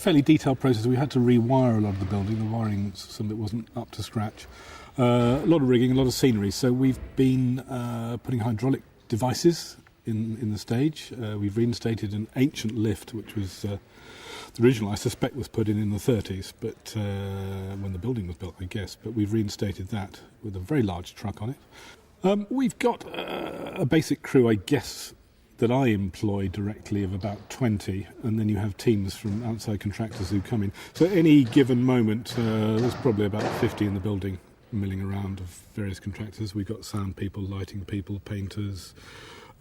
fairly detailed process. We had to rewire a lot of the building. The wiring, some of it wasn't up to scratch. A lot of rigging, a lot of scenery. So we've been putting hydraulic devices in the stage. We've reinstated an ancient lift, which was the original, I suspect, was put in the 30s, but when the building was built, I guess. But we've reinstated that with a very large truck on it. We've got a basic crew, I guess, that I employ directly of about 20, and then you have teams from outside contractors who come in. So at any given moment, there's probably about 50 in the building milling around of various contractors. We've got sound people, lighting people, painters,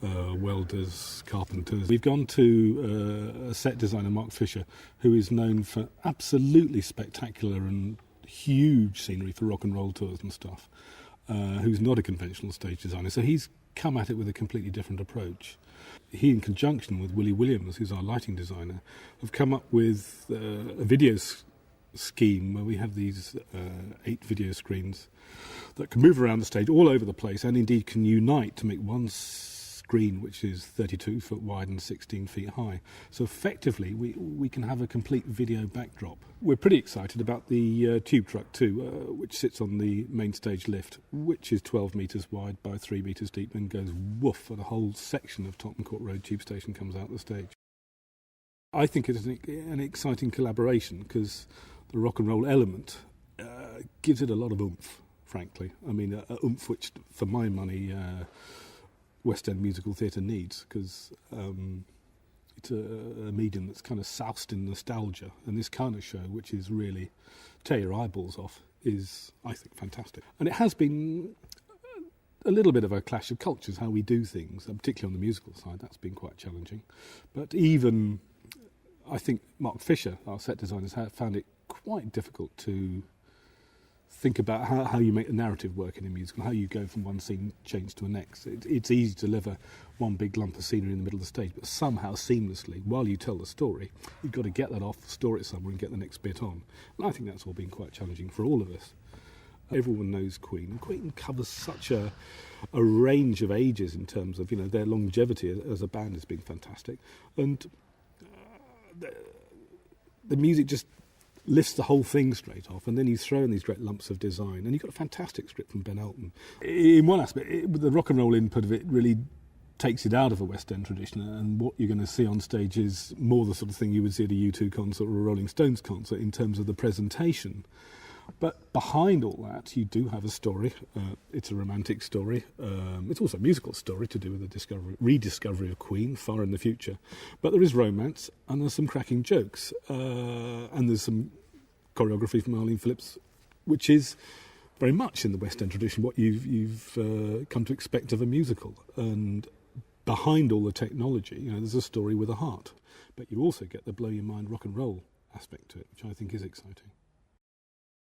welders, carpenters. We've gone to a set designer, Mark Fisher, who is known for absolutely spectacular and huge scenery for rock and roll tours and stuff, who's not a conventional stage designer. So he's come at it with a completely different approach. He, in conjunction with Willie Williams, who's our lighting designer, have come up with a video scheme where we have these 8 video screens that can move around the stage all over the place and indeed can unite to make one screen which is 32 foot wide and 16 feet high. So effectively we can have a complete video backdrop. We're pretty excited about the tube truck too, which sits on the main stage lift, which is 12 metres wide by 3 metres deep and goes woof, and a whole section of Tottenham Court Road tube station comes out the stage. I think it's an exciting collaboration because the rock and roll element gives it a lot of oomph, frankly. I mean, a oomph which, for my money, West End musical theatre needs, because it's a medium that's kind of soused in nostalgia, and this kind of show, which is really tear your eyeballs off, is, I think, fantastic. And it has been a little bit of a clash of cultures, how we do things, particularly on the musical side. That's been quite challenging. But even, I think, Mark Fisher, our set designer, has found it quite difficult to think about how you make a narrative work in a musical, how you go from one scene change to the next. It's easy to deliver one big lump of scenery in the middle of the stage, but somehow seamlessly, while you tell the story, you've got to get that off, store it somewhere and get the next bit on. And I think that's all been quite challenging for all of us. Everyone knows Queen, and Queen covers such a range of ages in terms of, their longevity as a band has been fantastic. And the music just lifts the whole thing straight off, and then you throw in these great lumps of design, and you've got a fantastic script from Ben Elton. In one aspect, the rock and roll input of it really takes it out of a West End tradition, and what you're going to see on stage is more the sort of thing you would see at a U2 concert or a Rolling Stones concert in terms of the presentation. But behind all that, you do have a story. It's a romantic story. It's also a musical story to do with the rediscovery of Queen far in the future. But there is romance, and there's some cracking jokes. And there's some choreography from Arlene Phillips, which is very much in the West End tradition, what you've come to expect of a musical. And behind all the technology, there's a story with a heart. But you also get the blow-your-mind rock and roll aspect to it, which I think is exciting.